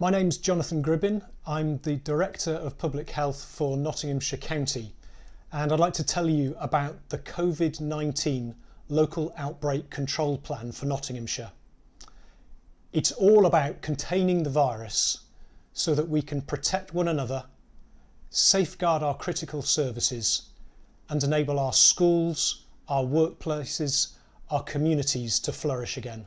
My name's Jonathan Gribbin. I'm the Director of Public Health for Nottinghamshire County, and I'd like to tell you about the COVID-19 Local Outbreak Control Plan for Nottinghamshire. It's all about containing the virus so that we can protect one another, safeguard our critical services, and enable our schools, our workplaces, our communities to flourish again.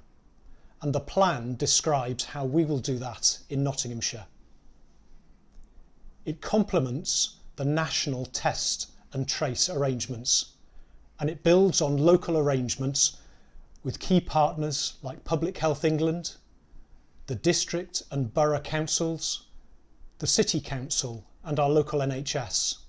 And the plan describes how we will do that in Nottinghamshire. It complements the national test and trace arrangements, and it builds on local arrangements with key partners like Public Health England, the district and borough councils, the city council and our local NHS.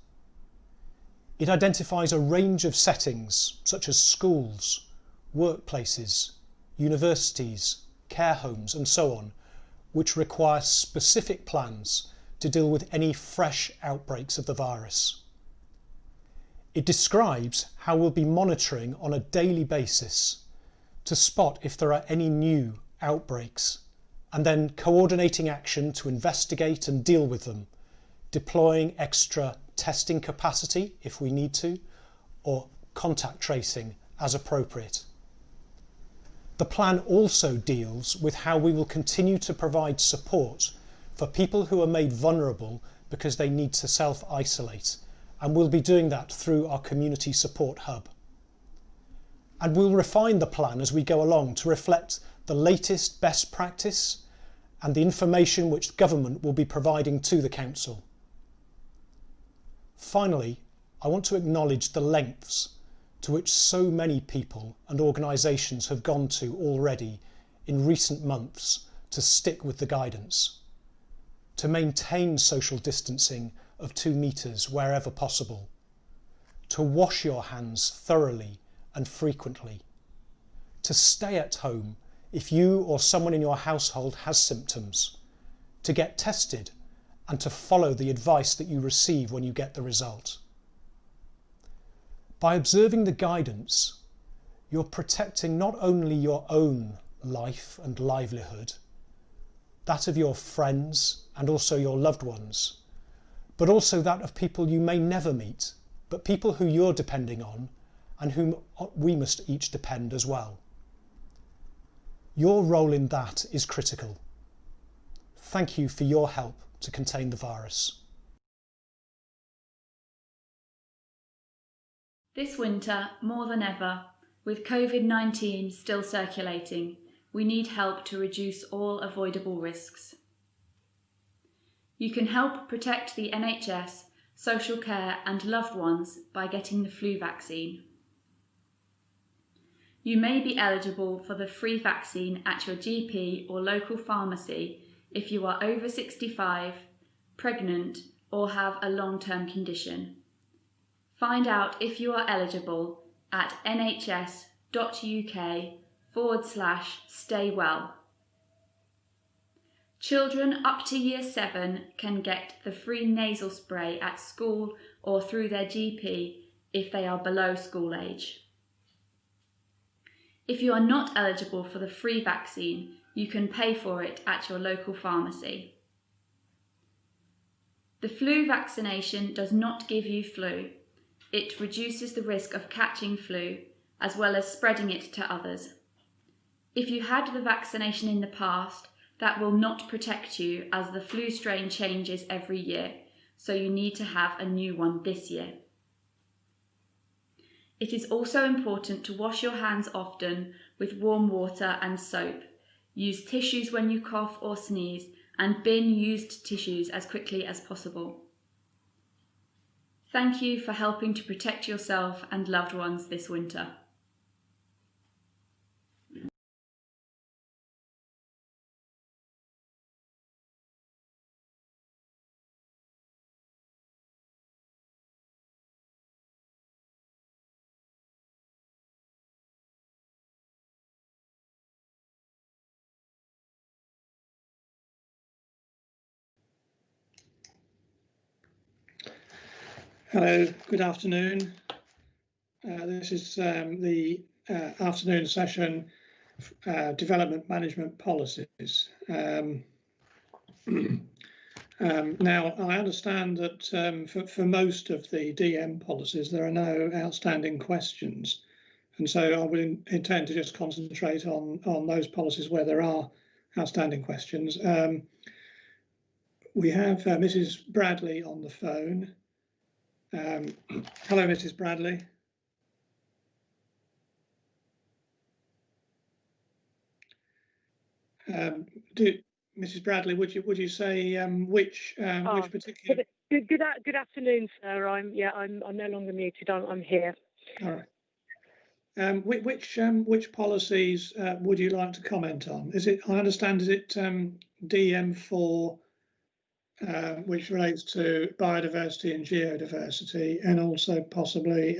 It identifies a range of settings such as schools, workplaces, universities, care homes and so on, which require specific plans to deal with any fresh outbreaks of the virus. It describes how we'll be monitoring on a daily basis to spot if there are any new outbreaks, and then coordinating action to investigate and deal with them, deploying extra testing capacity if we need to, or contact tracing as appropriate. The plan also deals with how we will continue to provide support for people who are made vulnerable because they need to self-isolate, and we'll be doing that through our community support hub. And we'll refine the plan as we go along to reflect the latest best practice and the information which government will be providing to the council. Finally, I want to acknowledge the lengths to which so many people and organisations have gone to already in recent months to stick with the guidance, to maintain social distancing of 2 metres wherever possible, to wash your hands thoroughly and frequently, to stay at home if you or someone in your household has symptoms, to get tested and to follow the advice that you receive when you get the result. By observing the guidance, you're protecting not only your own life and livelihood, that of your friends and also your loved ones, but also that of people you may never meet, but people who you're depending on and whom we must each depend as well. Your role in that is critical. Thank you for your help to contain the virus. This winter, more than ever, with COVID-19 still circulating, we need help to reduce all avoidable risks. You can help protect the NHS, social care and loved ones by getting the flu vaccine. You may be eligible for the free vaccine at your GP or local pharmacy if you are over 65, pregnant or have a long-term condition. Find out if you are eligible at nhs.uk/staywell. Children up to Year 7 can get the free nasal spray at school or through their GP if they are below school age. If you are not eligible for the free vaccine, you can pay for it at your local pharmacy. The flu vaccination does not give you flu. It reduces the risk of catching flu, as well as spreading it to others. If you had the vaccination in the past, that will not protect you as the flu strain changes every year, so you need to have a new one this year. It is also important to wash your hands often with warm water and soap. Use tissues when you cough or sneeze, and bin used tissues as quickly as possible. Thank you for helping to protect yourself and loved ones this winter. Hello, good afternoon. This is the afternoon session, Development Management Policies. Now, I understand that for most of the DM policies, there are no outstanding questions. And so I would intend to just concentrate on those policies where there are outstanding questions. We have Mrs. Bradley on the phone. Hello, Mrs. Bradley. Mrs. Bradley, would you say which particular? Good afternoon, sir. I'm no longer muted. I'm here. All right. Which policies would you like to comment on? Is it? I understand. Is it DM4, which relates to biodiversity and geodiversity, and also possibly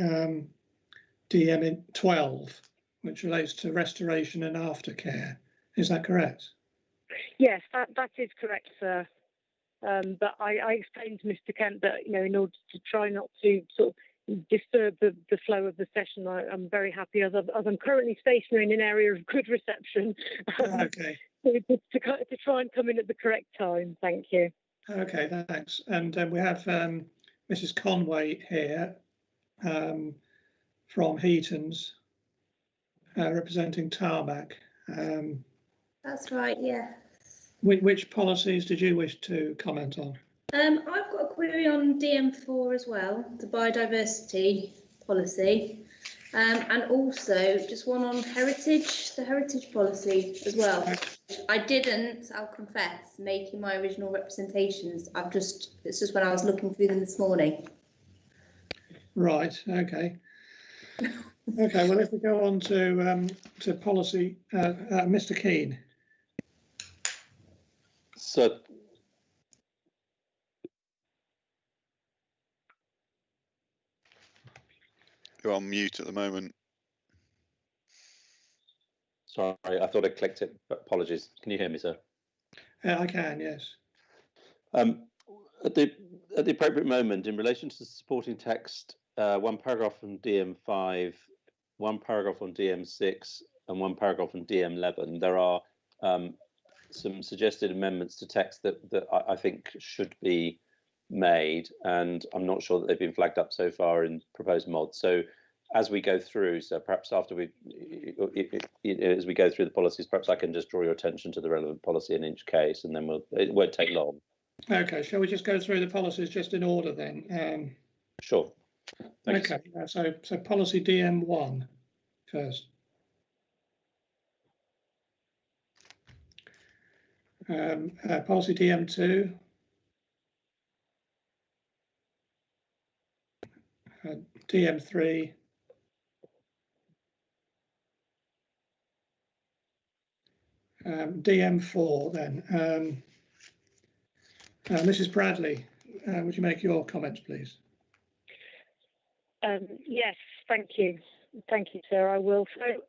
DM12, which relates to restoration and aftercare? Is that correct? Yes, that is correct, sir. But I explained to Mr. Kent that, in order to try not to sort of disturb the flow of the session, I'm very happy, as I'm currently stationary in an area of good reception. Okay. To try and come in at the correct time. Thank you. Okay, thanks. And we have Mrs. Conway here from Heaton's, representing Tarmac. That's right, yeah. Which policies did you wish to comment on? I've got a query on DM4 as well, the biodiversity policy, and also just one on heritage, the heritage policy as well. I didn't, I'll confess, making my original representations. It's just when I was looking through them this morning. Right. Okay. Okay. Well, if we go on to policy, Mr. Keane. So, you're on mute at the moment. sorry, I thought I clicked it. Apologies. Can you hear me, sir? I can, yes. At the appropriate moment, in relation to the supporting text, one paragraph from DM5, one paragraph on DM6, and one paragraph on DM11, there are some suggested amendments to text that I think should be made, and I'm not sure that they've been flagged up so far in proposed mods. So as we go through, so perhaps after as we go through the policies, perhaps I can just draw your attention to the relevant policy in each case, and then it won't take long. Okay, shall we just go through the policies just in order then? Sure. Thanks. Okay, so policy DM1 first. Policy DM2. DM3. DM4 then. Mrs. Bradley, would you make your comments, please? Yes, thank you. Thank you, sir. I will. So,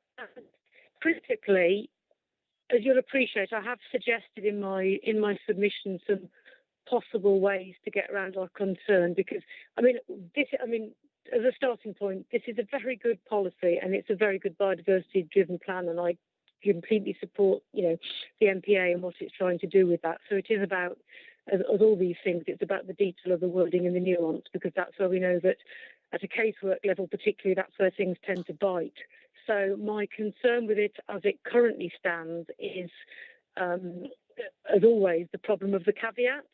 critically, as you'll appreciate, I have suggested in my submission some possible ways to get around our concern, because as a starting point, this is a very good policy and it's a very good biodiversity-driven plan, and I completely support, the MPA and what it's trying to do with that. So it is about, as all these things, it's about the detail of the wording and the nuance, because that's where we know that at a casework level, particularly, that's where things tend to bite. So my concern with it as it currently stands is, as always, the problem of the caveats.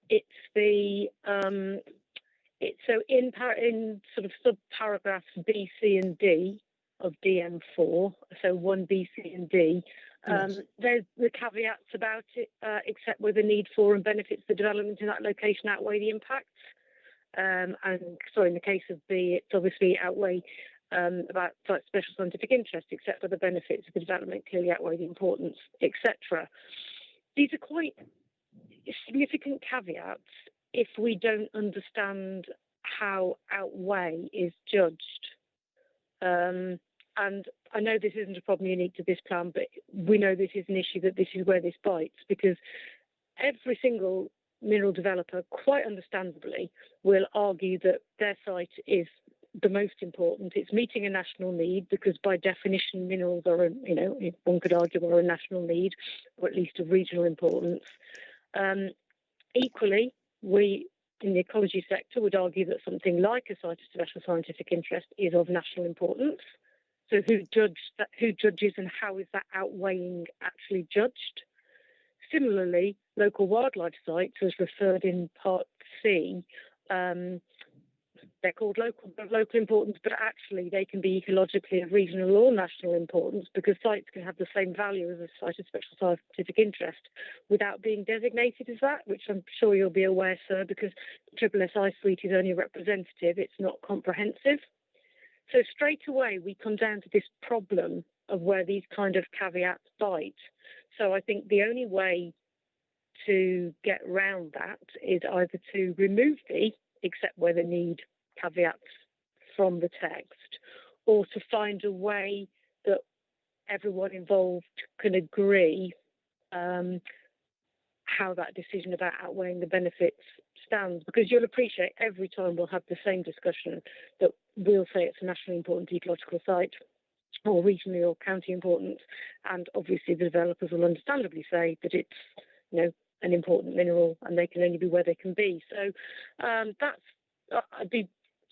It's so in sort of sub-paragraphs B, C and D of DM4, so 1, B, C and D, Yes. there's the caveats about it, except where the need for and benefits the development in that location outweigh the impacts. And sorry, in the case of B, it's obviously outweigh about special scientific interest, except for the benefits of the development clearly outweigh the importance, etc. These are quite significant caveats if we don't understand how outweigh is judged. And I know this isn't a problem unique to this plan, but we know this is an issue, that this is where this bites, because every single mineral developer, quite understandably, will argue that their site is the most important. It's meeting a national need, because by definition, minerals are, one could argue, are a national need, or at least of regional importance. Equally, we in the ecology sector would argue that something like a site of special scientific interest is of national importance. So who judges and how is that outweighing actually judged? Similarly, local wildlife sites, as referred in Part C, they're called local importance, but actually they can be ecologically of regional or national importance, because sites can have the same value as a site of special scientific interest without being designated as that, which I'm sure you'll be aware, sir, because SSSI suite is only representative, it's not comprehensive. So straight away we come down to this problem of where these kind of caveats bite. So I think the only way to get round that is either to remove the except where they need caveats from the text, or to find a way that everyone involved can agree how that decision about outweighing the benefits stands. Because you'll appreciate every time we'll have the same discussion that we'll say it's a nationally important ecological site or regionally or county important, and obviously the developers will understandably say that it's, you know, an important mineral and they can only be where they can be. So that's,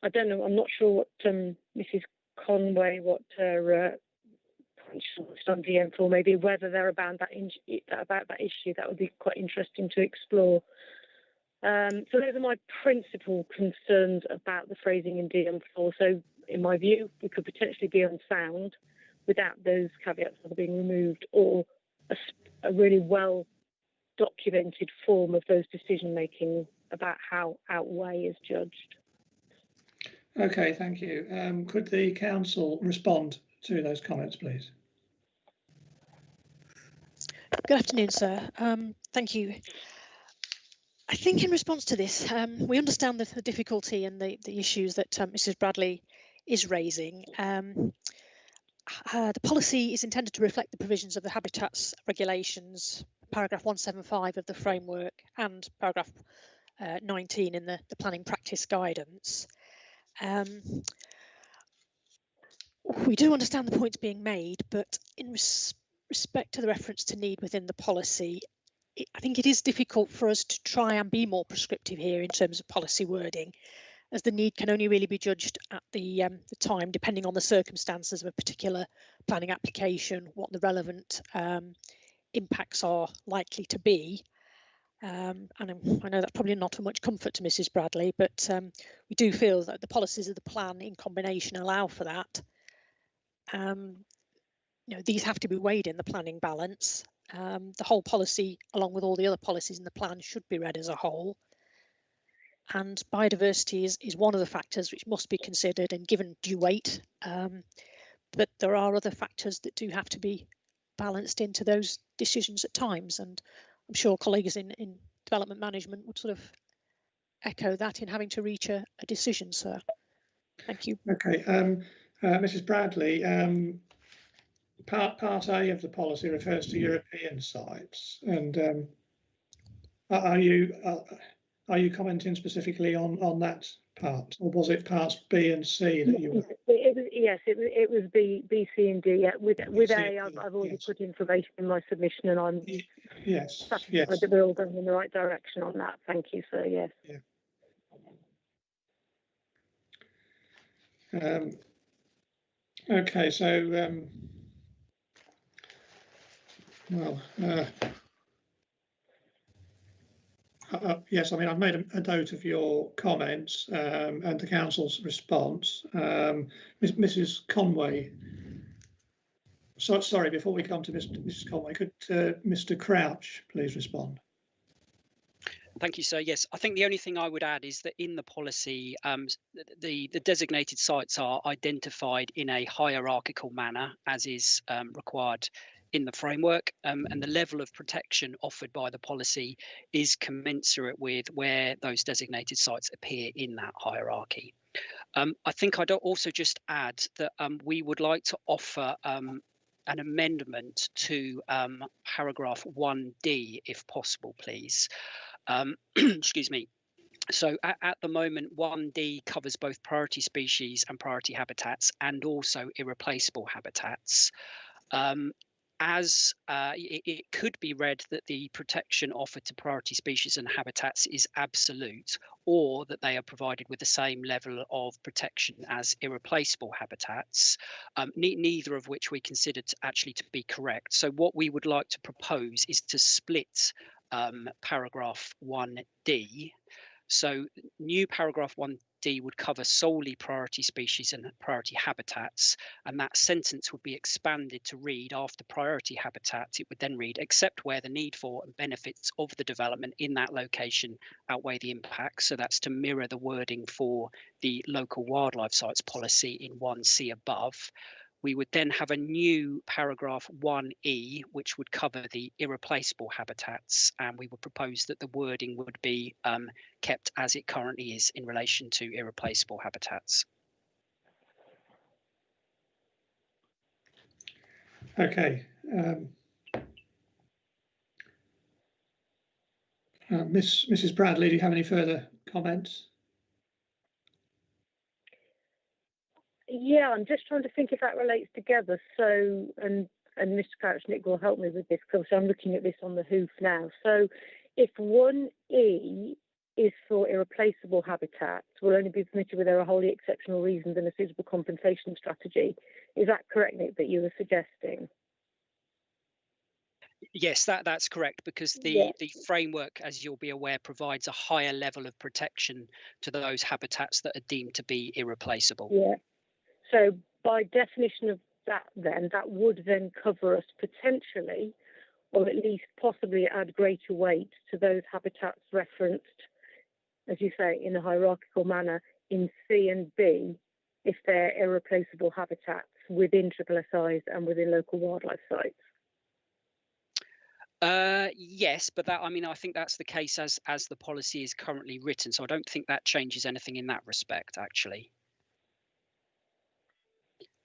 I don't know, I'm not sure what Mrs. Conway, what her on DM4 maybe, whether they're about that issue. That would be quite interesting to explore. So those are my principal concerns about the phrasing in DM4. So in my view, we could potentially be unsound without those caveats that are being removed, or a really well documented form of those decision making about how outweigh is judged. Okay, thank you. Could the council respond to those comments, please? Good afternoon, sir. Thank you. I think in response to this, we understand the difficulty and the issues that Mrs. Bradley is raising. The policy is intended to reflect the provisions of the Habitats Regulations, paragraph 175 of the framework, and paragraph 19 in the planning practice guidance. We do understand the points being made, but in respect to the reference to need within the policy, I think it is difficult for us to try and be more prescriptive here in terms of policy wording, as the need can only really be judged at the time, depending on the circumstances of a particular planning application, what the relevant impacts are likely to be. And I know that's probably not of much comfort to Mrs. Bradley, but we do feel that the policies of the plan in combination allow for that. You know, these have to be weighed in the planning balance. The whole policy, along with all the other policies in the plan, should be read as a whole. And biodiversity is one of the factors which must be considered and given due weight. But there are other factors that do have to be balanced into those decisions at times. And I'm sure colleagues in development management would sort of echo that in having to reach a decision, sir. Thank you. Okay, Mrs. Bradley, Part A of the policy refers to European sites, and are you commenting specifically on that part, or was it parts B and C that you were? Yes, it was B, C, and D. Yeah. With A, I've already yes. put information in my submission, and I'm satisfied that we're all going in the right direction on that. Thank you, sir. Yes. Yeah. Okay, so yes, I mean, I've made a note of your comments and the council's response. Mrs. Conway, sorry, before we come to Mrs. Conway, could Mr. Crouch please respond? Thank you, sir. Yes, I think the only thing I would add is that in the policy, the designated sites are identified in a hierarchical manner, as is required in the framework, and the level of protection offered by the policy is commensurate with where those designated sites appear in that hierarchy. I think I'd also just add that we would like to offer an amendment to paragraph 1D, if possible, please. Excuse me. So at the moment, 1D covers both priority species and priority habitats, and also irreplaceable habitats. as it could be read that the protection offered to priority species and habitats is absolute, or that they are provided with the same level of protection as irreplaceable habitats, neither of which we consider to be correct. So what we would like to propose is to split paragraph 1D. So new paragraph 1D would cover solely priority species and priority habitats, and that sentence would be expanded to read, after priority habitats, it would then read, except where the need for and benefits of the development in that location outweigh the impacts. So that's to mirror the wording for the local wildlife sites policy in 1C above. We would then have a new paragraph 1E, which would cover the irreplaceable habitats, and we would propose that the wording would be kept as it currently is in relation to irreplaceable habitats. Okay. Mrs. Bradley, do you have any further comments? Yeah, I'm just trying to think if that relates together. So, and Mr. Crouch-Nick will help me with this because I'm looking at this on the hoof now. So, if 1E is for irreplaceable habitats, will only be permitted where there are wholly exceptional reasons and a suitable compensation strategy. Is that correct, Nick, that you were suggesting? Yes, that's correct, because the framework, as you'll be aware, provides a higher level of protection to those habitats that are deemed to be irreplaceable. Yeah. So by definition of that, then, that would then cover us potentially, or at least possibly add greater weight to those habitats referenced, as you say, in a hierarchical manner in C and B, if they're irreplaceable habitats within SSSIs and within local wildlife sites. Yes, but that, I mean, I think that's the case as the policy is currently written. So I don't think that changes anything in that respect, actually.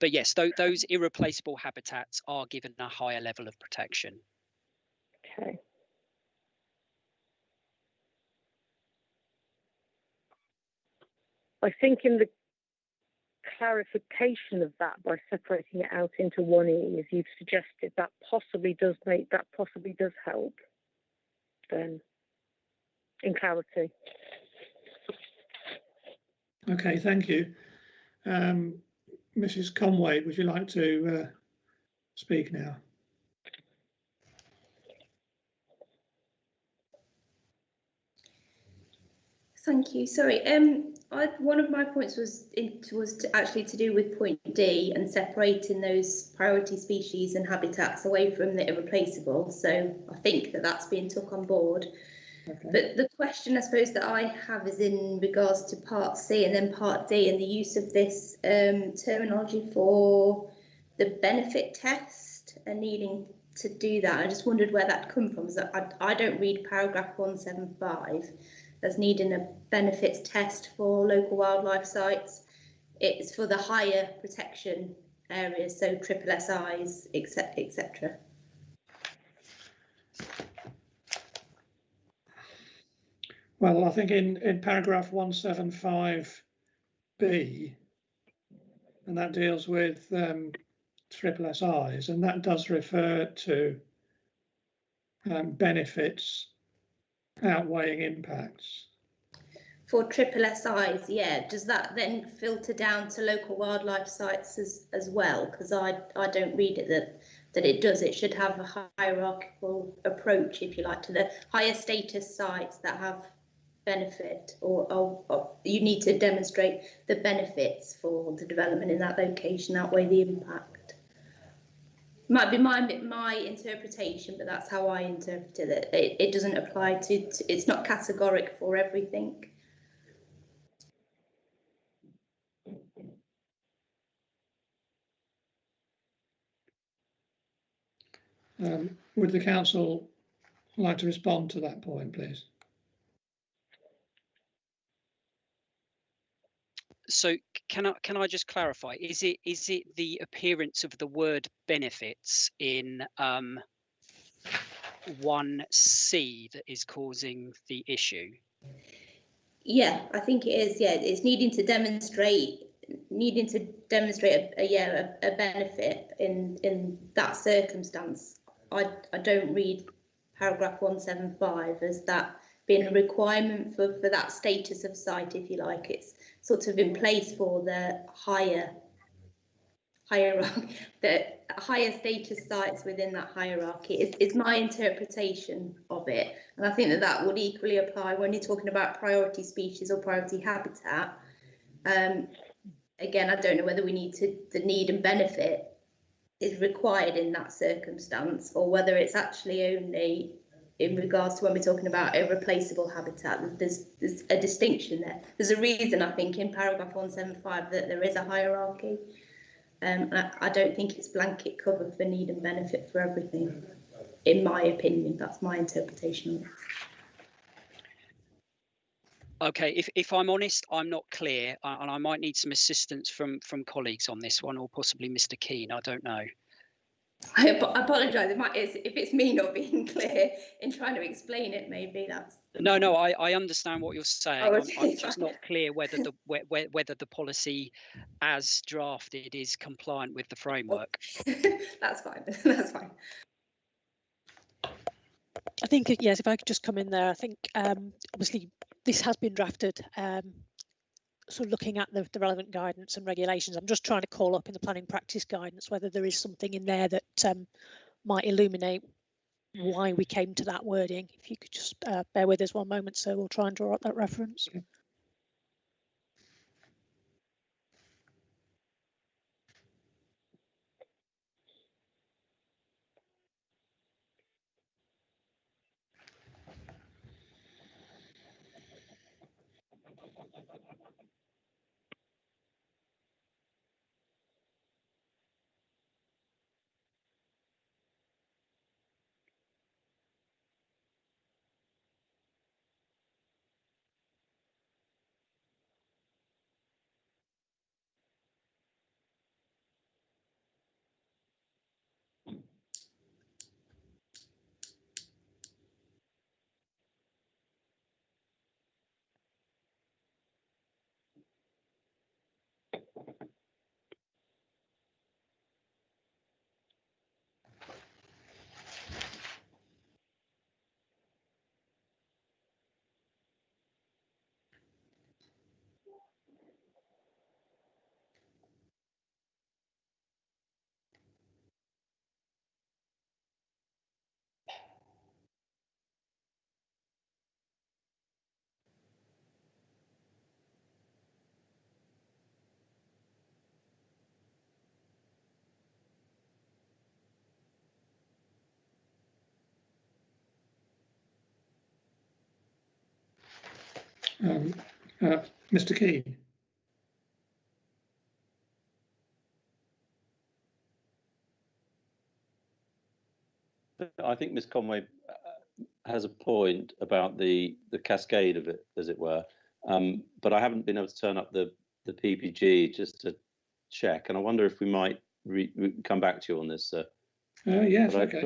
But yes, those irreplaceable habitats are given a higher level of protection. Okay. I think in the clarification of that, by separating it out into 1E, as you've suggested, that possibly does help then in clarity. Okay, thank you. Mrs. Conway, would you like to speak now? Thank you. Sorry, one of my points was actually to do with point D and separating those priority species and habitats away from the irreplaceable. So I think that's being took on board. Okay. But the question I suppose that I have is in regards to part C and then part D and the use of this terminology for the benefit test and needing to do that. I just wondered where that come from. So I don't read paragraph 175 as needing a benefits test for local wildlife sites. It's for the higher protection areas, so SSSIs, etc. Well, I think in paragraph 175B, and that deals with SSSIs, and that does refer to benefits outweighing impacts. For SSSIs, yeah. Does that then filter down to local wildlife sites as well? Because I don't read it that it does. It should have a hierarchical approach, if you like, to the higher status sites that have benefit, or you need to demonstrate the benefits for the development in that location outweigh the impact. Might be my interpretation, but that's how I interpreted it. It doesn't apply to it's not categoric for everything. Would the council like to respond to that point, please? So can I just clarify? Is it the appearance of the word benefits in 1C that is causing the issue? Yeah, I think it is. Yeah, it's needing to demonstrate needing to demonstrate a benefit in that circumstance, I don't read paragraph 175 as that being a requirement for that status of site, if you like. It's sort of in place for the higher status sites within that hierarchy is my interpretation of it. And I think that would equally apply when you're talking about priority species or priority habitat. Again, I don't know whether we need the need and benefit is required in that circumstance, or whether it's actually only in regards to when we're talking about a replaceable habitat. There's a distinction there. There's a reason, I think, in paragraph 175 that there is a hierarchy. I don't think it's blanket cover for need and benefit for everything, in my opinion. That's my interpretation of it. Okay, if I'm honest, I'm not clear, and I might need some assistance from colleagues on this one, or possibly Mr. Keane. I don't know. I apologise if it's me not being clear in trying to explain it. Maybe that's No. I understand what you're saying. Oh, okay. I'm just not clear whether the policy as drafted is compliant with the framework. That's fine. That's fine. I think, yes, if I could just come in there, I think obviously this has been drafted, so looking at the relevant guidance and regulations. I'm just trying to call up in the planning practice guidance whether there is something in there that might illuminate why we came to that wording. If you could just bear with us one moment, so we'll try and draw up that reference. Mr. Keane. I think Ms. Conway has a point about the cascade of it, as it were, but I haven't been able to turn up the PPG just to check, and I wonder if we might come back to you on this, sir. Yes, but okay.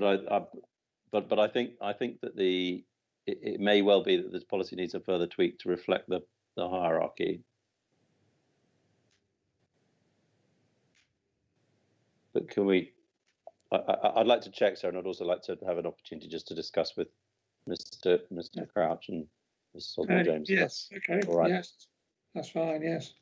But I think that it may well be that this policy needs a further tweak to reflect the hierarchy. But can we? I'd like to check, sir, and I'd also like to have an opportunity just to discuss with Mr. Crouch and Mrs. Osborne James. Yes, okay. All right. Yes, that's fine. Yes.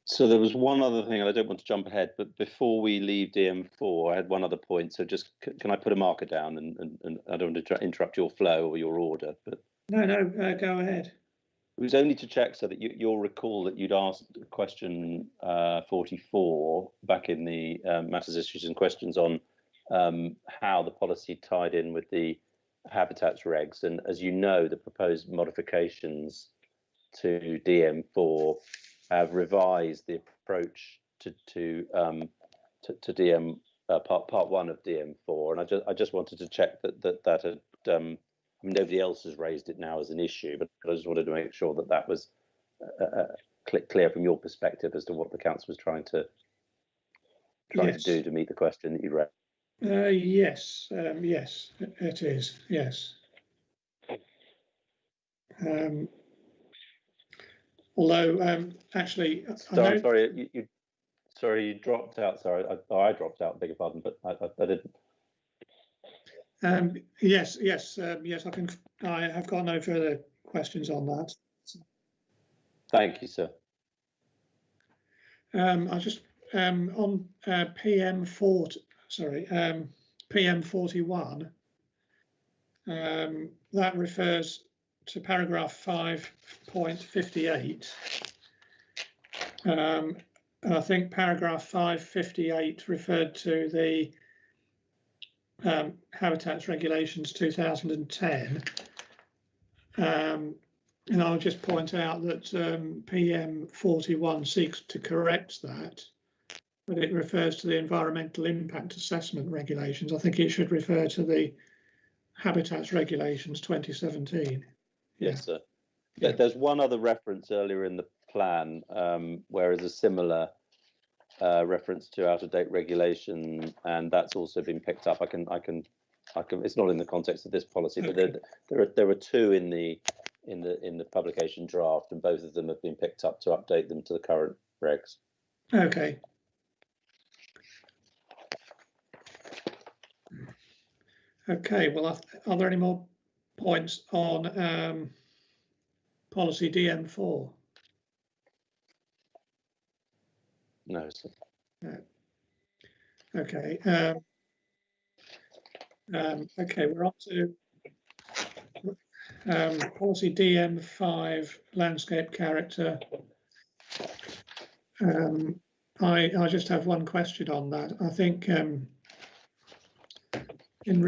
So there was one other thing, and I don't want to jump ahead, but before we leave DM4, I had one other point. So just can I put a marker down, and I don't want to interrupt your flow or your order, but no, go ahead. It was only to check so that you'll recall that you'd asked question 44 back in the matters, issues and questions on how the policy tied in with the habitats regs. And as you know, the proposed modifications to DM4 have revised the approach to DM part 1 of DM4. And I just wanted to check that had I mean, nobody else has raised it now as an issue, but I just wanted to make sure that was clear from your perspective as to what the council was trying to do to meet the question that you raised. Yes, yes, it is. Yes. Although actually, Sorry, you dropped out. Sorry, I dropped out. Beg your pardon, but I didn't. Yes. I have got no further questions on that. Thank you, sir. I just on PM 41. That refers to paragraph 5.58. And I think paragraph 558 referred to the Habitats Regulations 2010. And I'll just point out that PM 41 seeks to correct that, but it refers to the Environmental Impact Assessment Regulations. I think it should refer to the Habitats Regulations 2017. Yes, sir. Yeah. There's one other reference earlier in the plan, where is a similar reference to out-of-date regulation, and that's also been picked up. I can. It's not in the context of this policy, but there were two in the publication draft, and both of them have been picked up to update them to the current regs. Okay. Okay. Well, are there any more points on policy DM4? No, sir. No. Okay. Okay, we're on to policy DM5, landscape character. I just have one question on that. I think in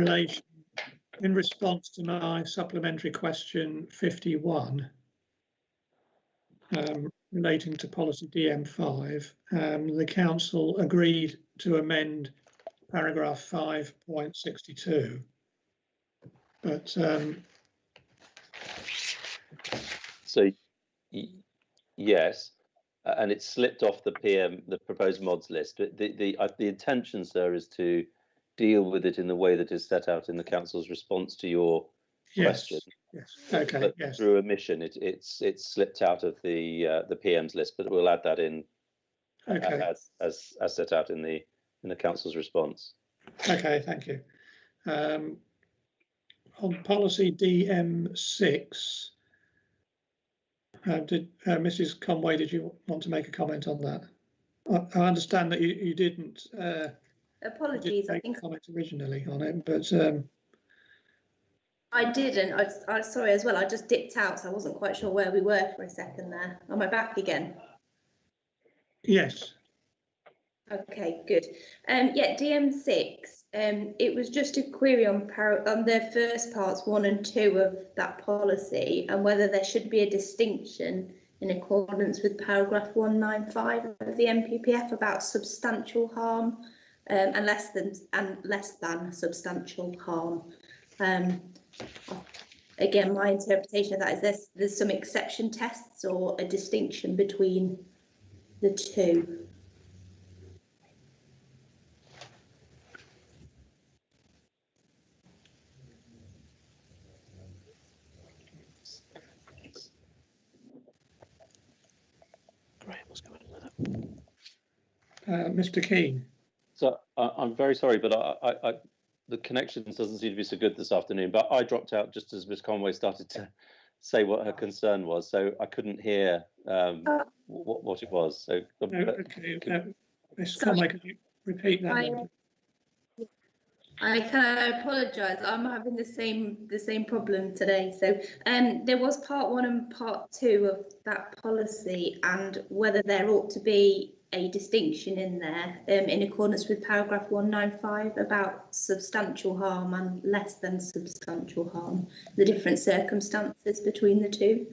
response to my supplementary question 51, relating to policy DM5, the council agreed to amend paragraph 5.62, but so yes, and it slipped off the proposed mods list. The intention, sir, is to deal with it in the way that is set out in the council's response to your question. Yes. Okay. But yes. through omission, it's slipped out of the PM's list, but we'll add that in. Okay. As set out in the council's response. Okay, thank you. On policy DM6, Mrs. Conway, did you want to make a comment on that? I understand that you didn't. Apologies, I think comment originally on it, but I didn't. I'm sorry as well. I just dipped out, so I wasn't quite sure where we were for a second there. Am I back again? Yes. Okay, good. Yeah, DM6. It was just a query on the first parts 1 and 2 of that policy, and whether there should be a distinction in accordance with paragraph 195 of the MPPF about substantial harm and less than substantial harm. Again, my interpretation of that is there's some exception tests or a distinction between the two. Mr. Keane. So I'm very sorry, but the connection doesn't seem to be so good this afternoon. But I dropped out just as Ms. Conway started to say what her concern was, so I couldn't hear what it was. So okay, Ms. Conway, could you repeat that? I can apologise. I'm having the same problem today. So there was part 1 and part 2 of that policy, and whether there ought to be a distinction in there in accordance with paragraph 195 about substantial harm and less than substantial harm, the different circumstances between the two.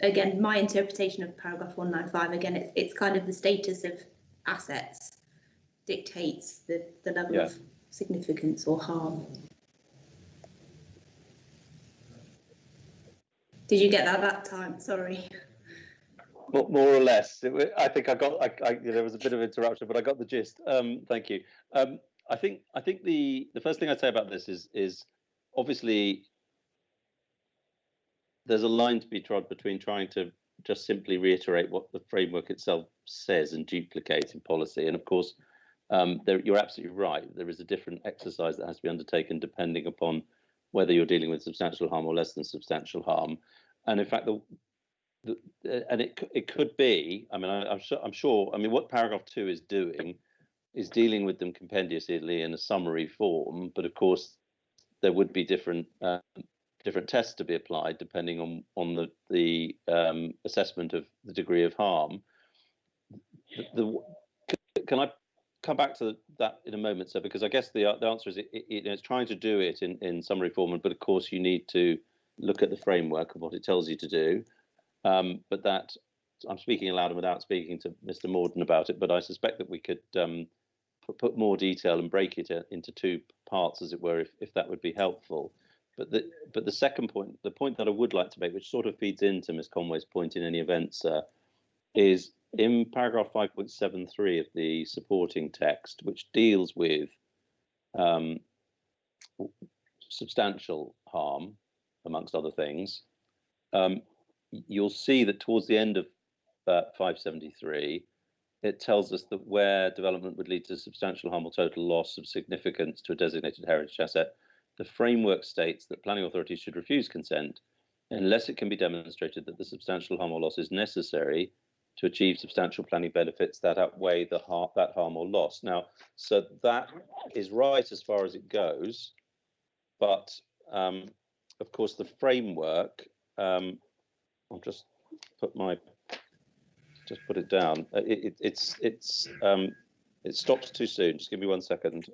Again, my interpretation of paragraph 195, again, it's kind of the status of assets dictates the level of significance or harm. Did you get that time? Sorry. More or less. I think there was a bit of interruption, but I got the gist. Thank you. I think the first thing I'd say about this is obviously there's a line to be trod between trying to just simply reiterate what the framework itself says and duplicate in policy. And of course, you're absolutely right. There is a different exercise that has to be undertaken depending upon whether you're dealing with substantial harm or less than substantial harm. And in fact, it could be. I mean, I'm sure. I mean, what paragraph 2 is doing is dealing with them compendiously in a summary form. But of course, there would be different tests to be applied depending on the assessment of the degree of harm. Can I come back to that in a moment, sir? Because I guess the answer is it's trying to do it in summary form, but of course you need to look at the framework of what it tells you to do. But that I'm speaking aloud and without speaking to Mr. Morton about it, but I suspect that we could put more detail and break it into 2 parts, as it were, if that would be helpful. But the second point, the point that I would like to make, which sort of feeds into Ms. Conway's point in any event, sir, is in paragraph 5.73 of the supporting text, which deals with substantial harm, amongst other things. You'll see that towards the end of 573, it tells us that where development would lead to substantial harm or total loss of significance to a designated heritage asset, the framework states that planning authorities should refuse consent unless it can be demonstrated that the substantial harm or loss is necessary to achieve substantial planning benefits that outweigh that harm or loss. Now, so that is right as far as it goes, but of course the framework, I'll just put it down. It stops too soon. Just give me 1 second.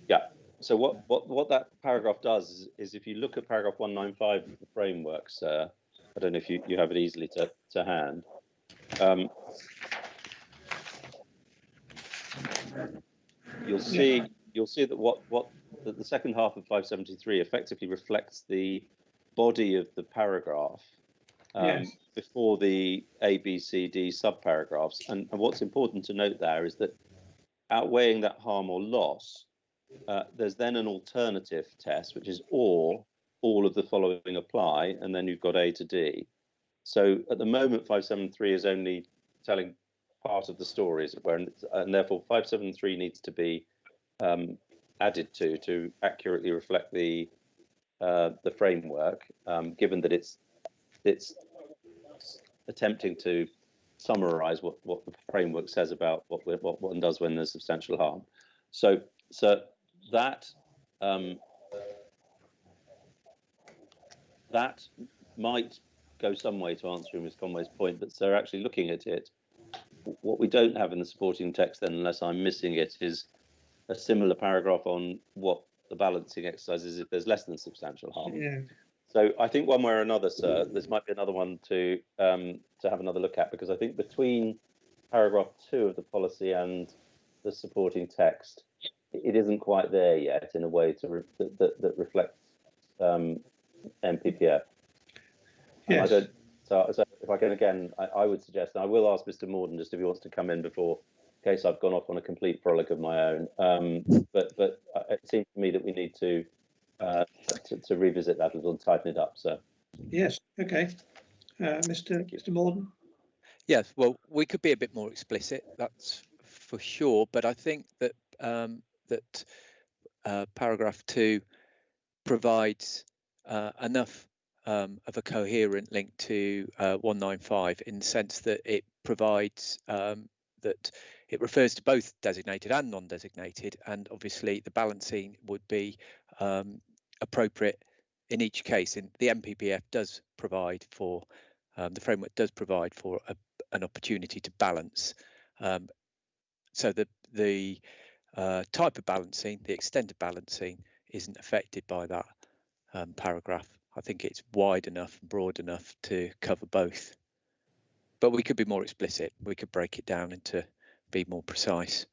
Yeah. So what that paragraph does is if you look at paragraph 195 of the framework, sir, I don't know if you have it easily to hand. You'll see that the second half of 573 effectively reflects the body of the paragraph before the A, B, C, D subparagraphs. And what's important to note there is that outweighing that harm or loss, there's then an alternative test, which is or all of the following apply, and then you've got A to D. So at the moment, 573 is only telling part of the story, as it were, and therefore 573 needs to be added to accurately reflect the framework, given that it's attempting to summarise what the framework says about what one does when there's substantial harm. So that that might go some way to answering Ms. Conway's point, but so actually looking at it, what we don't have in the supporting text then, unless I'm missing it, is a similar paragraph on what the balancing exercise is if there's less than substantial harm. Yeah. So I think one way or another, sir, this might be another one to have another look at, because I think between paragraph 2 of the policy and the supporting text, it isn't quite there yet in a way that reflects MPPF. Yes. So if I can again, I would suggest, and I will ask Mr. Morton just if he wants to come in before, in case I've gone off on a complete frolic of my own. But it seems to me that we need to revisit that a little and tighten it up. So. Yes. Okay. Mr. Morton. Yes. Well, we could be a bit more explicit. That's for sure. But I think that paragraph 2 provides enough of a coherent link to 195 in the sense that it provides that it refers to both designated and non-designated, and obviously the balancing would be appropriate in each case. And the MPPF does provide for the framework does provide for an opportunity to balance. So the type of balancing, the extent of balancing, isn't affected by that paragraph. I think it's wide enough and broad enough to cover both. But we could be more explicit. We could break it down into be more precise.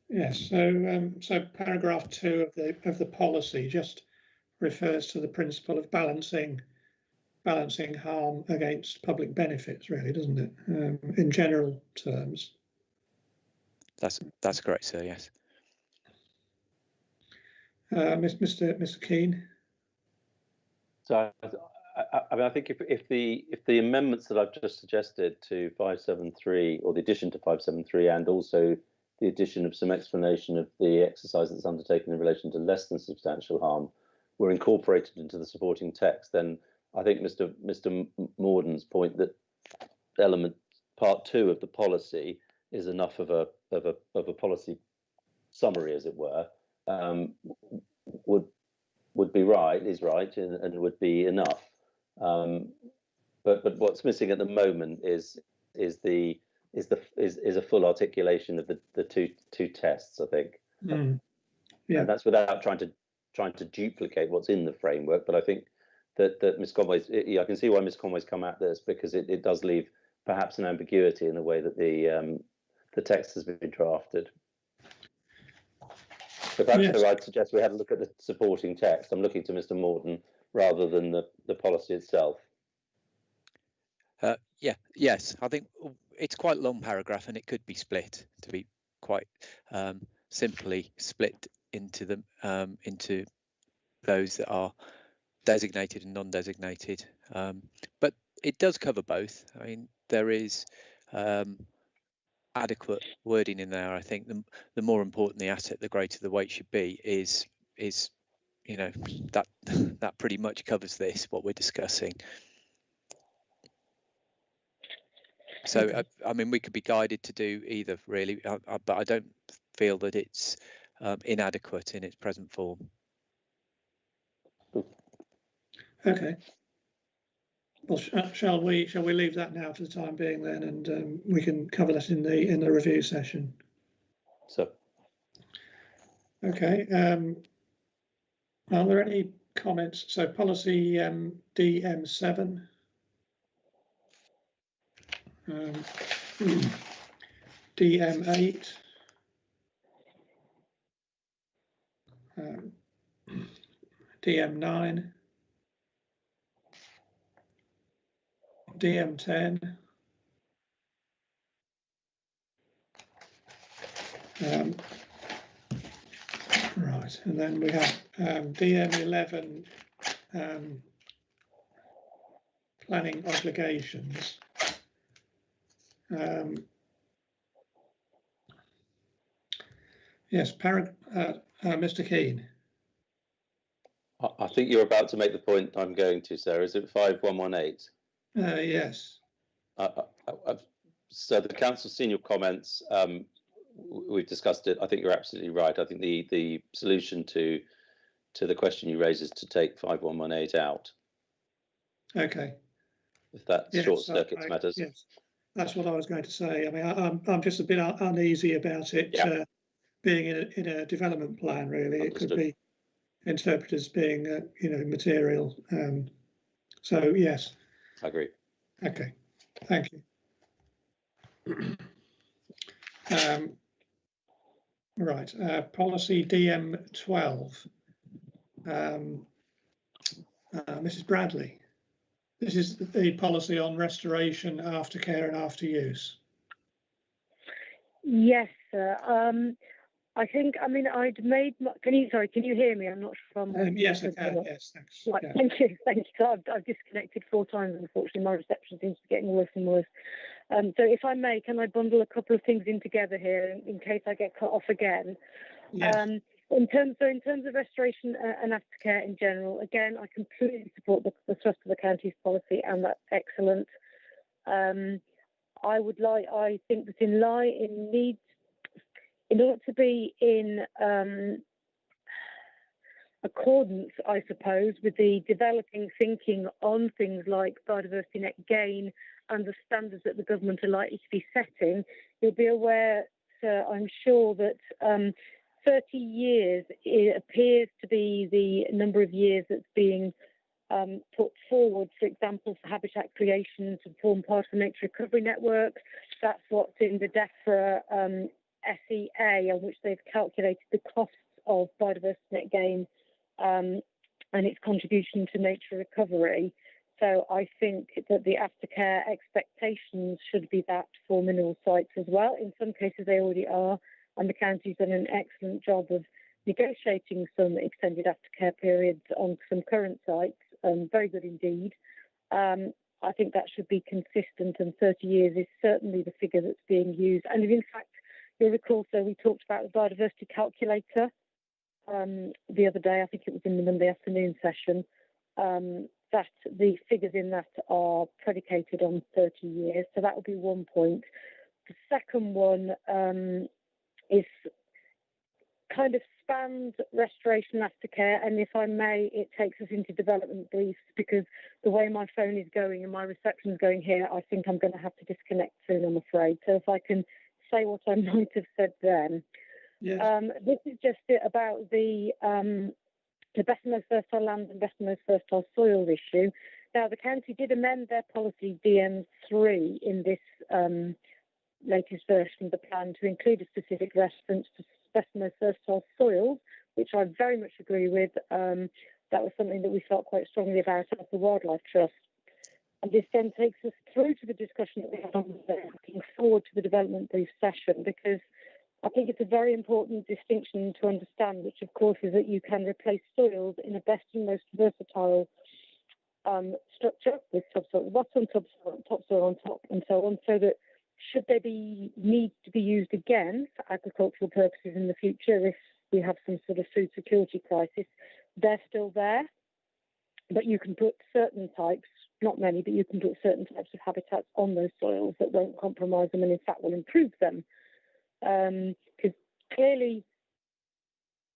Yes. So paragraph 2 of the policy just refers to the principle of balancing harm against public benefits, really, doesn't it? In general terms. That's correct, sir. Yes. Mr. Keane. So I mean, I think if the amendments that I've just suggested to 573, or the addition to 573, and also the addition of some explanation of the exercise that's undertaken in relation to less than substantial harm were incorporated into the supporting text, then I think Mr. Morden's point that element part 2 of the policy is enough of a policy summary, as it were, would be right, is right, and would be enough. But what's missing at the moment is a full articulation of the two tests, I think. Yeah, and that's without trying to duplicate what's in the framework. But I think that Ms. Conway's, I can see why Ms. Conway's come at this, because it does leave perhaps an ambiguity in the way that the text has been drafted. So perhaps I'd suggest we have a look at the supporting text. I'm looking to Mr. Morton rather than the policy itself. Yes, I think it's quite a long paragraph, and it could be split to be quite simply split into into those that are designated and non-designated. But it does cover both. I mean, there is adequate wording in there. I think the more important the asset, the greater the weight should be. Is you know, that pretty much covers this, what we're discussing. So I mean, we could be guided to do either, really, but I don't feel that it's inadequate in its present form. Okay. Well, shall we leave that now for the time being then, and we can cover that in the review session. So. Okay. Are there any comments? So policy DM7. DM8. DM9. DM10. Right, and then we have DM11, planning obligations. Yes, Mr. Keane. I think you're about to make the point I'm going to, sir. Is it 5118? Yes. So the council's seen your comments. We've discussed it. I think you're absolutely right. I think the solution to the question you raise is to take 5118 out. Okay. If that short circuits matters. Yes, that's what I was going to say. I mean, I'm just a bit uneasy about it being in a development plan. Really, Understood. It could be interpreted as being, material. So yes. I agree. Okay. Thank you. Right. Policy DM12. Mrs. Bradley. This is the policy on restoration, aftercare and after use. Yes, sir. I think, I mean, I'd made, can you hear me? I'm not sure. Yes, I can. Yes, thanks. Right, Yeah. Thank you. So I've disconnected 4 times, unfortunately. My reception seems to be getting worse and worse. So if I may, can I bundle a couple of things in together here in case I get cut off again? Yes. In terms of restoration and aftercare in general, again, I completely support the thrust of the county's policy, and that's excellent. I think that in order to be in accordance, I suppose, with the developing thinking on things like biodiversity net gain and the standards that the government are likely to be setting, you'll be aware, sir, I'm sure, that 30 years appears to be the number of years that's being put forward, for example, for habitat creation to form part of the nature recovery network. That's what's in the DEFRA SEA, on which they've calculated the costs of biodiversity net gain and its contribution to nature recovery. So I think that the aftercare expectations should be that for mineral sites as well. In some cases they already are, and the county's done an excellent job of negotiating some extended aftercare periods on some current sites. Very good indeed. I think that should be consistent, and 30 years is certainly the figure that's being used. And in fact, you'll recall, so we talked about the biodiversity calculator the other day. I think it was in the Monday afternoon session. That the figures in that are predicated on 30 years. So that would be one point. The second one is kind of spans restoration aftercare, and if I may, it takes us into development briefs, because the way my phone is going and my reception is going here, I think I'm going to have to disconnect soon, I'm afraid. So if I can say what I might have said then. Yes. This is just it about the best and most fertile land and best and most fertile soil issue. Now, the county did amend their policy DM3 in this latest version of the plan to include a specific reference to best and most fertile soils, which I very much agree with. That was something that we felt quite strongly about as the Wildlife Trust. And this then takes us through to the discussion that we had on the looking forward to the development brief session, because I think it's a very important distinction to understand, which of course is that you can replace soils in a best and most versatile structure with topsoil at the bottom, topsoil on top, and so on, so that should they need to be used again for agricultural purposes in the future, if we have some sort of food security crisis, they're still there. But you can put certain types, not many, but you can put certain types of habitats on those soils that won't compromise them and in fact will improve them. Because clearly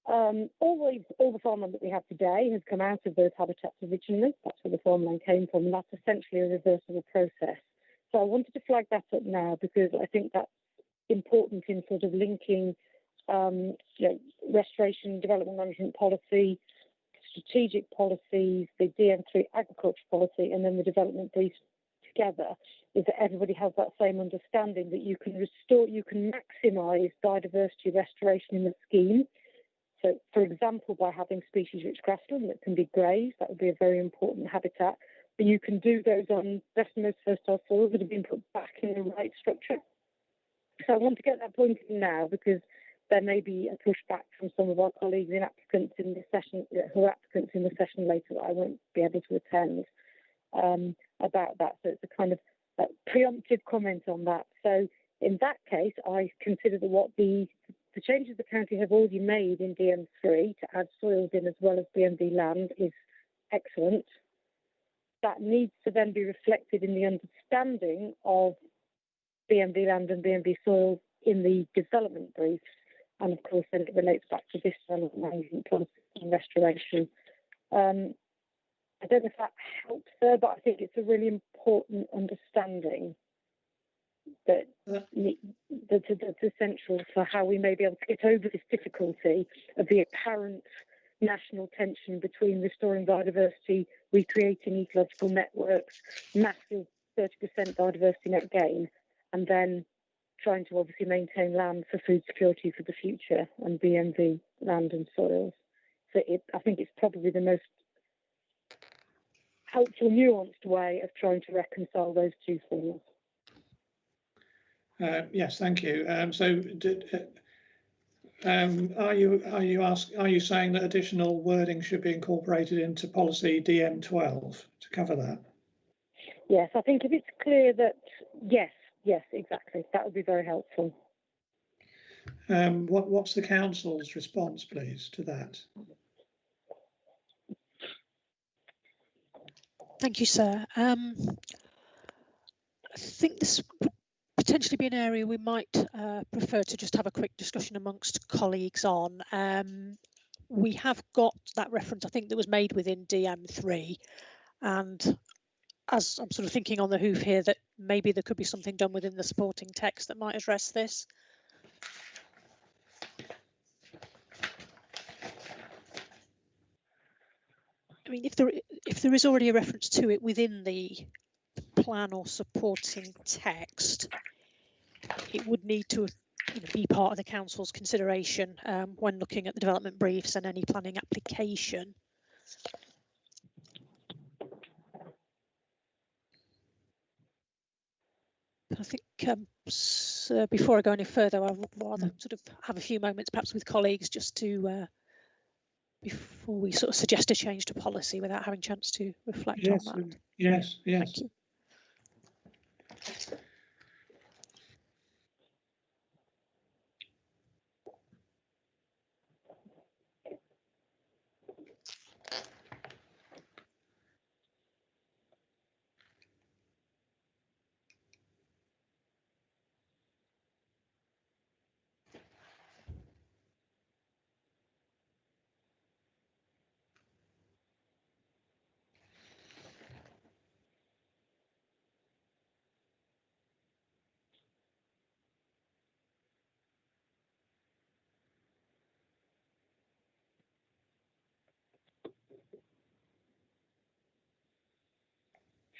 all the farmland that we have today has come out of those habitats originally. That's where the farmland came from, and that's essentially a reversible process. So I wanted to flag that up now, because I think that's important in sort of linking restoration, development management policy, strategic policies, the DM3 agriculture policy, and then the development brief together, is that everybody has that same understanding that you can restore, you can maximise biodiversity restoration in the scheme. So, for example, by having species-rich grassland that can be grazed, that would be a very important habitat. But you can do those on best and most fertile soils that have been put back in the right structure. So I want to get that point in now, because there may be a pushback from some of our colleagues and applicants in this session, who are applicants in the session later, that I won't be able to attend about that. So it's a kind of preemptive comment on that. So in that case, I consider that what the changes the county have already made in DM3 to add soils in as well as BMV land is excellent. That needs to then be reflected in the understanding of BMV land and BMV soils in the development briefs. And of course, then it relates back to this development management policy and restoration. I don't know if that helps there, but I think it's a really important understanding that that's essential for how we may be able to get over this difficulty of the apparent national tension between restoring biodiversity, recreating ecological networks, massive 30% biodiversity net gain, and then trying to obviously maintain land for food security for the future and BMV land and soils. So I think it's probably the most helpful, nuanced way of trying to reconcile those two things. Yes, thank you. Are you saying that additional wording should be incorporated into policy DM12 to cover that? Yes, I think if it's clear that yes, exactly, that would be very helpful. What's the council's response, please, to that? Thank you, sir. I think this would potentially be an area we might prefer to just have a quick discussion amongst colleagues on. We have got that reference, I think, that was made within DM3, and as I'm sort of thinking on the hoof here, that maybe there could be something done within the supporting text that might address this. I mean, if there is already a reference to it within the plan or supporting text, it would need to be part of the council's consideration when looking at the development briefs and any planning application. I think perhaps before I go any further, I'd rather sort of have a few moments perhaps with colleagues just to before we sort of suggest a change to policy without having a chance to reflect on that. Yes, yes. Thank you.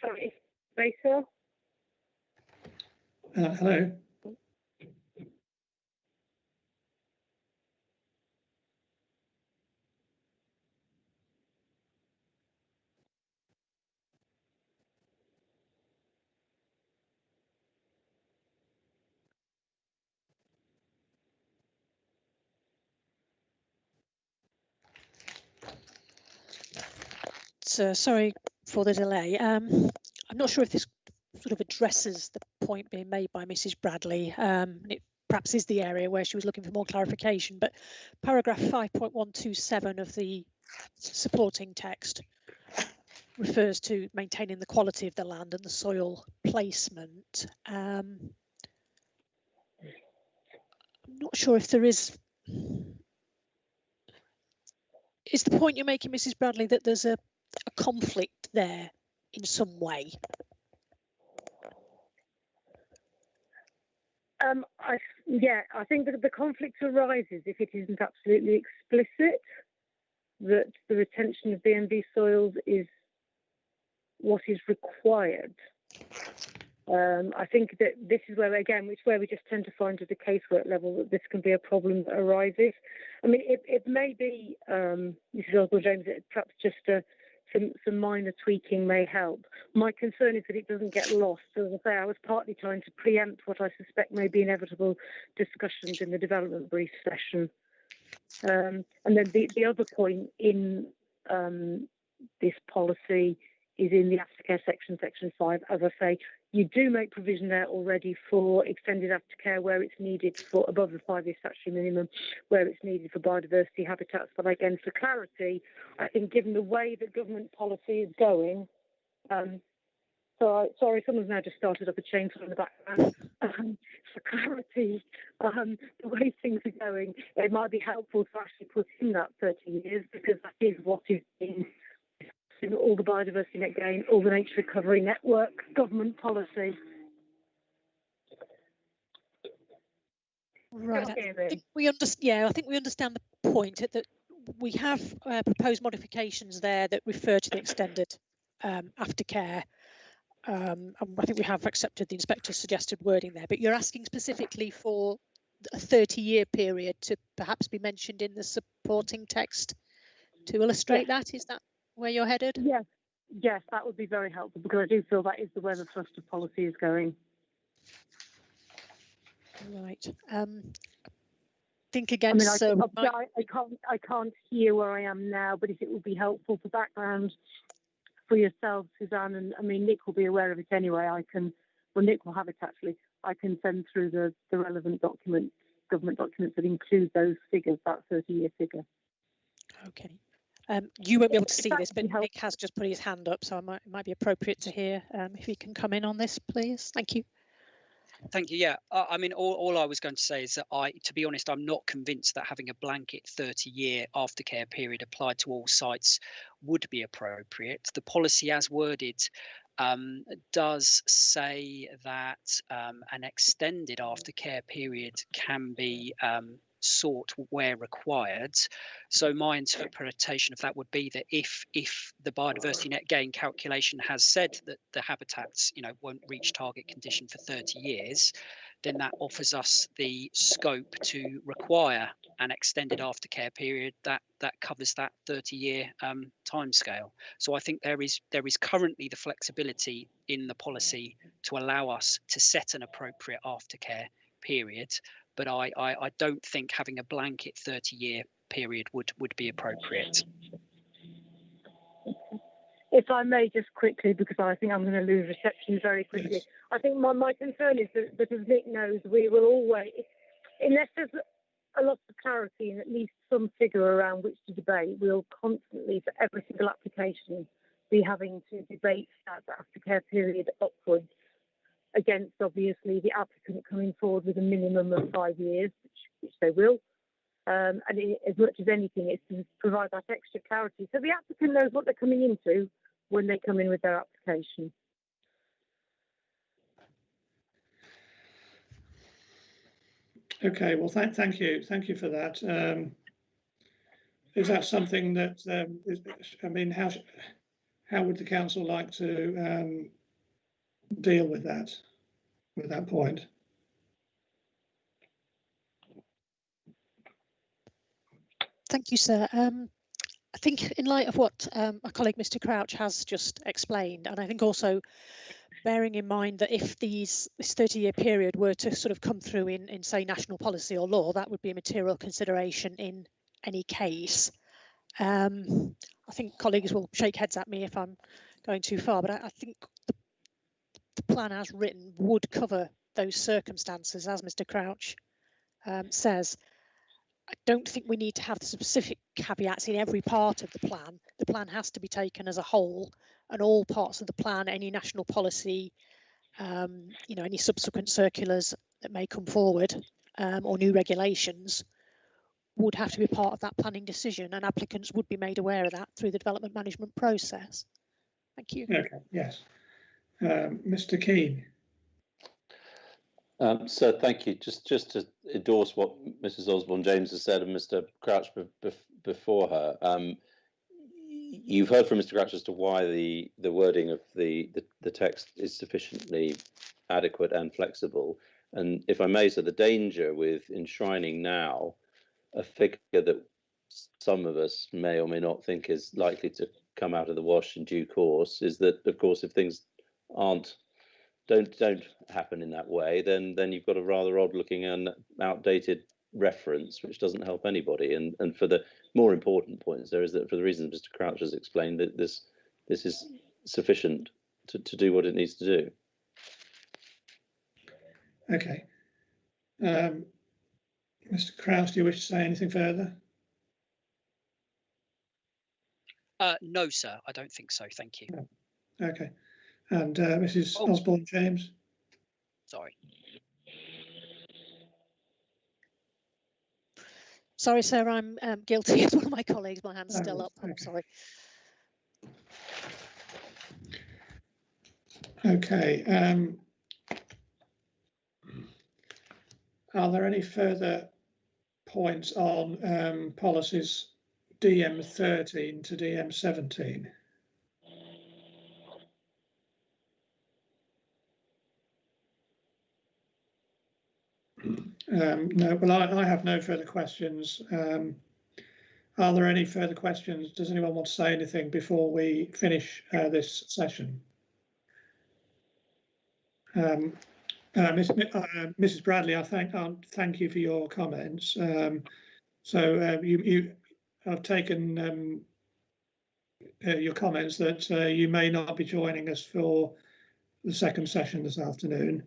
Sorry, Rachel? Hello. So sorry for the delay. I'm not sure if this sort of addresses the point being made by Mrs. Bradley. It perhaps is the area where she was looking for more clarification, but paragraph 5.127 of the supporting text refers to maintaining the quality of the land and the soil placement. I'm not sure if there is the point you're making, Mrs. Bradley, that there's a conflict there in some way? I think that the conflict arises if it isn't absolutely explicit that the retention of BMV soils is what is required. I think that this is where, again, we just tend to find at the casework level that this can be a problem that arises. I mean, it may be, Mrs. Oswald-James, perhaps just some minor tweaking may help. My concern is that it doesn't get lost. So as I say, I was partly trying to preempt what I suspect may be inevitable discussions in the development brief session. And then the other point in this policy is in the Aftercare section 5. As I say, you do make provision there already for extended aftercare where it's needed for above the 5-year statutory minimum, where it's needed for biodiversity habitats. But again, for clarity, I think given the way that government policy is going, sorry, someone's now just started up a chainsaw in the background. For clarity, the way things are going, it might be helpful to actually put in that 30 years because that is what is being all the biodiversity net gain, all the nature recovery network, government policy. Right. I think we understand the point that we have proposed modifications there that refer to the extended aftercare. And I think we have accepted the inspector's suggested wording there, but you're asking specifically for a 30-year period to perhaps be mentioned in the supporting text to illustrate that. Is that where you're headed? Yes, that would be very helpful because I do feel that is the way the thrust of policy is going. Right. Think again. I can't hear where I am now, but if it would be helpful for background for yourself, Suzanne, and I mean Nick will be aware of it anyway. Nick will have it actually. I can send through the relevant documents, government documents that include those figures, that 30-year figure. Okay. You won't be able to see this, but Nick has just put his hand up, so it might be appropriate to hear if he can come in on this, please. Thank you. Thank you. Yeah, I mean, all I was going to say is that to be honest, I'm not convinced that having a blanket 30-year aftercare period applied to all sites would be appropriate. The policy as worded does say that an extended aftercare period can be sought where required. So my interpretation of that would be that if the biodiversity net gain calculation has said that the habitats won't reach target condition for 30 years, then that offers us the scope to require an extended aftercare period that covers that 30-year timescale. So I think there is currently the flexibility in the policy to allow us to set an appropriate aftercare period, but I don't think having a blanket 30-year period would be appropriate. If I may just quickly, because I think I'm going to lose reception very quickly. Yes. I think my concern is that as Nick knows, we will always, unless there's a lot of clarity and at least some figure around which to debate, we'll constantly, for every single application, be having to debate that aftercare period upwards against, obviously, the applicant coming forward with a minimum of 5 years, which they will. And as much as anything, it's to provide that extra clarity so the applicant knows what they're coming into when they come in with their application. Okay, well, thank you for that. Is that something that I mean, how would the council like to deal with that point? Thank you, sir. I think in light of what my colleague Mr. Crouch has just explained, and I think also bearing in mind that if this 30-year period were to sort of come through in say national policy or law, that would be a material consideration in any case. I think colleagues will shake heads at me if I'm going too far, but I think the plan as written would cover those circumstances, as Mr. Crouch says. I don't think we need to have the specific caveats in every part of the plan. The plan has to be taken as a whole, and all parts of the plan, any national policy, any subsequent circulars that may come forward or new regulations would have to be part of that planning decision, and applicants would be made aware of that through the development management process. Thank you. Okay, yes. Mr. Keane. So thank you. Just to endorse what Mrs. Osborne-James has said and Mr. Crouch before her. You've heard from Mr. Crouch as to why the wording of the text is sufficiently adequate and flexible. And if I may, so the danger with enshrining now a figure that some of us may or may not think is likely to come out of the wash in due course is that, of course, if things don't happen in that way, then you've got a rather odd looking and outdated reference, which doesn't help anybody. And for the more important points, there is that for the reasons Mr. Crouch has explained, that this is sufficient to do what it needs to do. Okay. Mr. Crouch, do you wish to say anything further? No, sir, I don't think so. Thank you. No. Okay. And Mrs. Osborne-James? Sorry. Sorry, sir, I'm guilty as one of my colleagues. My hand's still up. I'm sorry. Okay. Are there any further points on policies DM13 to DM17? No, well, I have no further questions. Are there any further questions? Does anyone want to say anything before we finish this session? Mrs. Bradley, I thank you for your comments. So you have taken your comments that you may not be joining us for the second session this afternoon.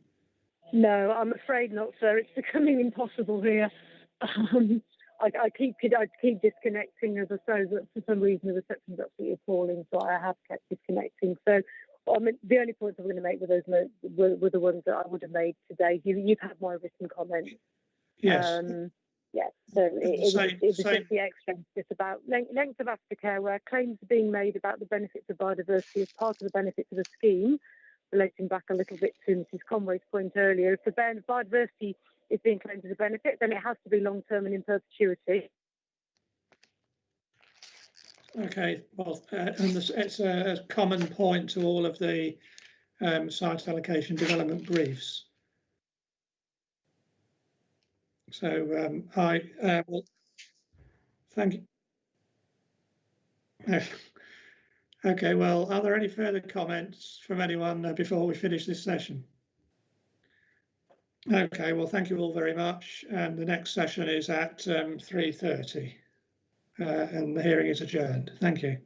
No, I'm afraid not, sir. It's becoming impossible here. I keep disconnecting, as I say, but for some reason the reception is absolutely appalling, so I have kept disconnecting. So I mean, the only points I'm going to make were were the ones that I would have made today. You've had my written comments. Yes. Yeah, so it was just the extra, just about length of aftercare, where claims are being made about the benefits of biodiversity as part of the benefits of the scheme, relating back a little bit to Mrs. Conway's point earlier. If the biodiversity is being claimed as a benefit, then it has to be long-term and in perpetuity. Okay, well, and it's a common point to all of the site allocation development briefs. So well, thank you. Okay, well, are there any further comments from anyone before we finish this session? Okay, well, thank you all very much. And the next session is at 3:30 and the hearing is adjourned. Thank you.